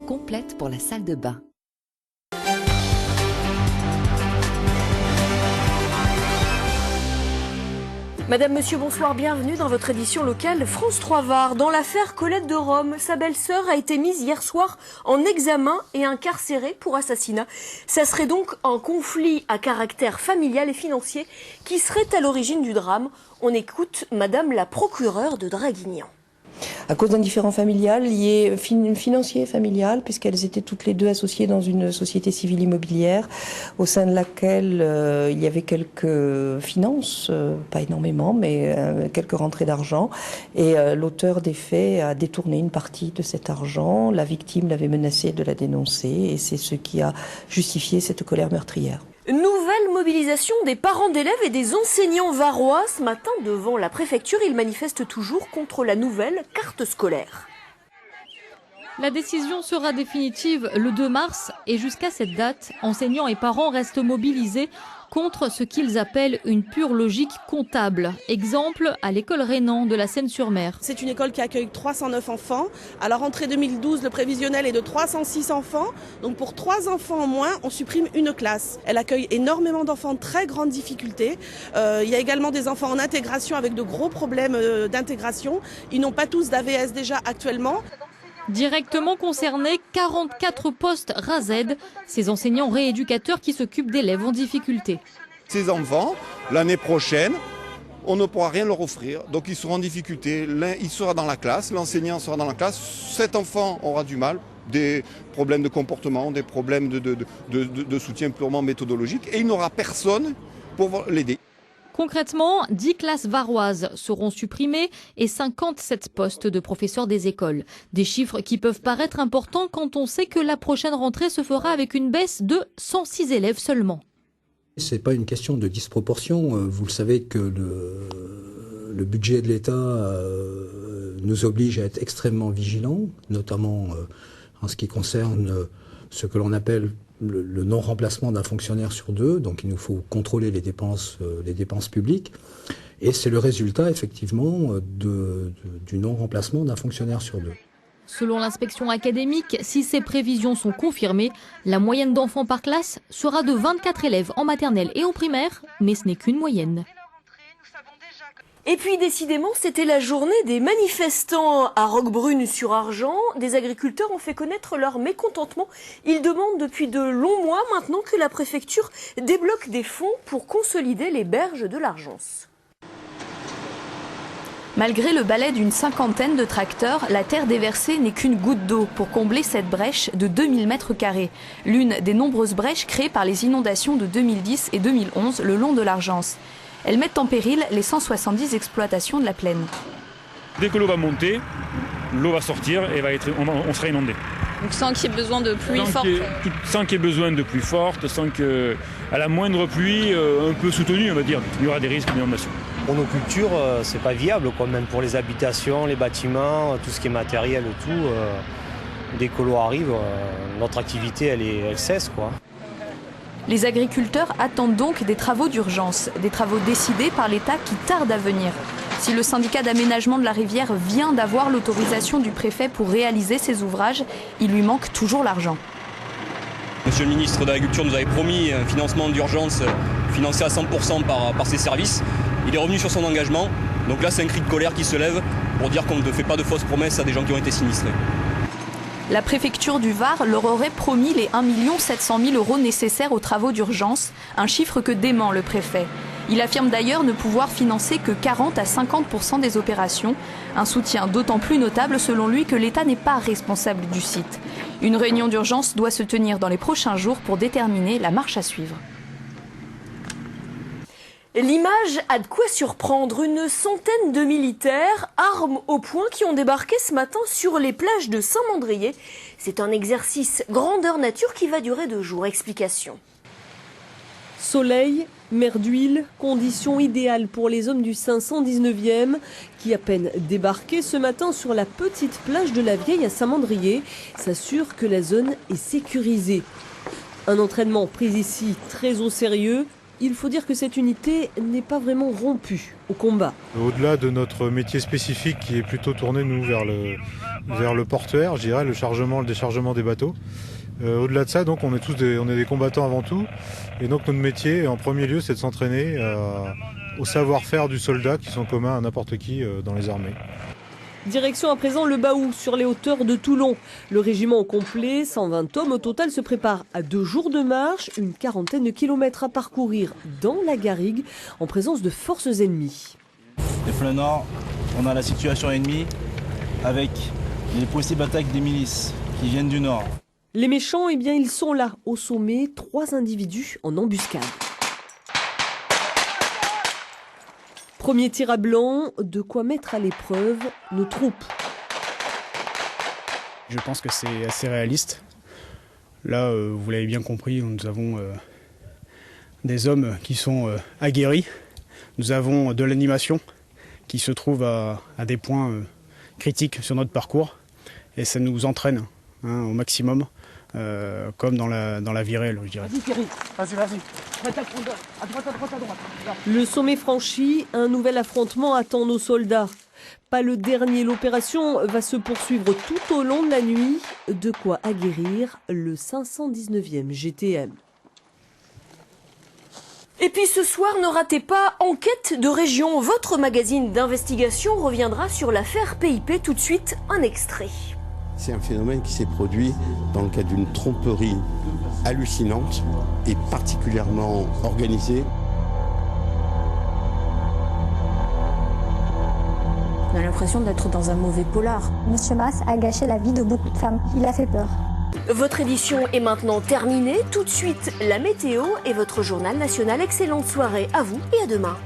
complète pour la salle de bain. Madame, monsieur, bonsoir, bienvenue dans votre édition locale France 3 Var. Dans l'affaire Colette de Rome, sa belle-sœur a été mise hier soir en examen et incarcérée pour assassinat. Ça serait donc un conflit à caractère familial et financier qui serait à l'origine du drame. On écoute Madame la procureure de Draguignan. À cause d'un différend familial lié financier et familial, puisqu'elles étaient toutes les deux associées dans une société civile immobilière, au sein de laquelle il y avait quelques finances, pas énormément, mais quelques rentrées d'argent. Et l'auteur des faits a détourné une partie de cet argent. La victime l'avait menacé de la dénoncer, et c'est ce qui a justifié cette colère meurtrière. Nouvelle mobilisation des parents d'élèves et des enseignants varois. Ce matin, devant la préfecture, ils manifestent toujours contre la nouvelle carte scolaire. La décision sera définitive le 2 mars et jusqu'à cette date, enseignants et parents restent mobilisés contre ce qu'ils appellent une pure logique comptable. Exemple à l'école Rénan de la Seine-sur-Mer. C'est une école qui accueille 309 enfants. À la rentrée 2012, le prévisionnel est de 306 enfants. Donc pour 3 enfants en moins, on supprime une classe. Elle accueille énormément d'enfants de très grandes difficultés. Il y a également des enfants en intégration avec de gros problèmes d'intégration. Ils n'ont pas tous d'AVS déjà actuellement. Directement concernés, 44 postes RASED, ces enseignants rééducateurs qui s'occupent d'élèves en difficulté. Ces enfants, l'année prochaine, on ne pourra rien leur offrir, donc ils seront en difficulté. L'un, il sera dans la classe, l'enseignant sera dans la classe, cet enfant aura du mal, des problèmes de comportement, des problèmes de soutien purement méthodologique, et il n'aura personne pour l'aider. Concrètement, 10 classes varoises seront supprimées et 57 postes de professeurs des écoles. Des chiffres qui peuvent paraître importants quand on sait que la prochaine rentrée se fera avec une baisse de 106 élèves seulement. C'est pas une question de disproportion. Vous le savez que le budget de l'État nous oblige à être extrêmement vigilants, notamment en ce qui concerne ce que l'on appelle le non-remplacement d'un fonctionnaire sur 2, donc il nous faut contrôler les dépenses publiques, et c'est le résultat effectivement du non-remplacement d'un fonctionnaire sur 2. Selon l'inspection académique, si ces prévisions sont confirmées, la moyenne d'enfants par classe sera de 24 élèves en maternelle et en primaire, mais ce n'est qu'une moyenne. Et puis décidément, c'était la journée des manifestants à Roquebrune-sur-Argent. Des agriculteurs ont fait connaître leur mécontentement. Ils demandent depuis de longs mois maintenant que la préfecture débloque des fonds pour consolider les berges de l'Argence. Malgré le balai d'une cinquantaine de tracteurs, la terre déversée n'est qu'une goutte d'eau pour combler cette brèche de 2000 m². L'une des nombreuses brèches créées par les inondations de 2010 et 2011 le long de l'Argence. Elles mettent en péril les 170 exploitations de la plaine. Dès que l'eau va monter, l'eau va sortir et on sera inondé. Donc sans qu'il y ait besoin de pluie forte. Sans qu'il y ait besoin de pluie forte, sans qu'à la moindre pluie un peu soutenue, on va dire, il y aura des risques d'inondation. Pour nos cultures, c'est pas viable, quoi. Même pour les habitations, les bâtiments, tout ce qui est matériel, tout. Dès que l'eau arrive, notre activité, elle cesse, quoi. Les agriculteurs attendent donc des travaux d'urgence, des travaux décidés par l'État qui tardent à venir. Si le syndicat d'aménagement de la rivière vient d'avoir l'autorisation du préfet pour réaliser ces ouvrages, il lui manque toujours l'argent. Monsieur le ministre de l'Agriculture nous avait promis un financement d'urgence financé à 100% par ses services. Il est revenu sur son engagement. Donc là, c'est un cri de colère qui se lève pour dire qu'on ne fait pas de fausses promesses à des gens qui ont été sinistrés. La préfecture du Var leur aurait promis les 1 700 000 € nécessaires aux travaux d'urgence, un chiffre que dément le préfet. Il affirme d'ailleurs ne pouvoir financer que 40 à 50% des opérations, un soutien d'autant plus notable selon lui que l'État n'est pas responsable du site. Une réunion d'urgence doit se tenir dans les prochains jours pour déterminer la marche à suivre. L'image a de quoi surprendre. Une centaine de militaires, armes au poing, qui ont débarqué ce matin sur les plages de Saint-Mandrier. C'est un exercice grandeur nature qui va durer 2 jours. Explication. Soleil, mer d'huile, conditions idéales pour les hommes du 519e qui, à peine débarqués ce matin sur la petite plage de la Vieille à Saint-Mandrier, s'assurent que la zone est sécurisée. Un entraînement pris ici très au sérieux. il faut dire que cette unité n'est pas vraiment rompue au combat. Au-delà de notre métier spécifique qui est plutôt tourné nous vers le portuaire, je dirais, le chargement, le déchargement des bateaux. Au-delà de ça, donc on est des combattants avant tout, et donc notre métier, en premier lieu, c'est de s'entraîner au savoir-faire du soldat qui sont communs à n'importe qui dans les armées. Direction à présent le Baou, sur les hauteurs de Toulon. Le régiment au complet, 120 hommes au total, se prépare à 2 jours de marche, une quarantaine de kilomètres à parcourir dans la garrigue, en présence de forces ennemies. Depuis le nord, on a la situation ennemie avec les possibles attaques des milices qui viennent du nord. Les méchants, eh bien, ils sont là, au sommet, 3 individus en embuscade. Premier tir à blanc, de quoi mettre à l'épreuve nos troupes. Je pense que c'est assez réaliste. Là, vous l'avez bien compris, nous avons des hommes qui sont aguerris. Nous avons de l'animation qui se trouve à des points critiques sur notre parcours. Et ça nous entraîne au maximum, comme dans la vie réelle, je dirais. Vas-y Thierry, vas-y. À droite. Le sommet franchi, un nouvel affrontement attend nos soldats. Pas le dernier, l'opération va se poursuivre tout au long de la nuit. De quoi aguerrir le 519e GTM. Et puis ce soir, ne ratez pas Enquête de région. Votre magazine d'investigation reviendra sur l'affaire PIP. Tout de suite, un extrait. C'est un phénomène qui s'est produit dans le cadre d'une tromperie hallucinante et particulièrement organisée. On a l'impression d'être dans un mauvais polar. Monsieur Mass a gâché la vie de beaucoup de femmes. Il a fait peur. Votre édition est maintenant terminée. Tout de suite, la météo et votre journal national. Excellente soirée à vous et à demain.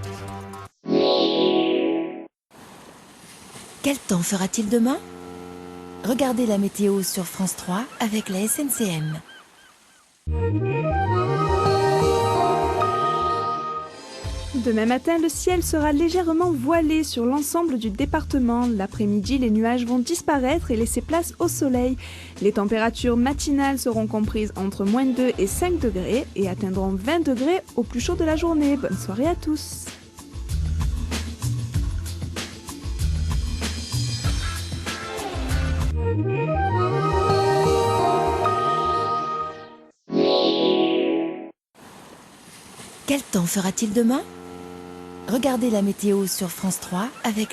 Quel temps fera-t-il demain ? Regardez la météo sur France 3 avec la SNCM. Demain matin, le ciel sera légèrement voilé sur l'ensemble du département. L'après-midi, les nuages vont disparaître et laisser place au soleil. Les températures matinales seront comprises entre -2 et 5 degrés et atteindront 20 degrés au plus chaud de la journée. Bonne soirée à tous. Quel temps fera-t-il demain ? Regardez la météo sur France 3 avec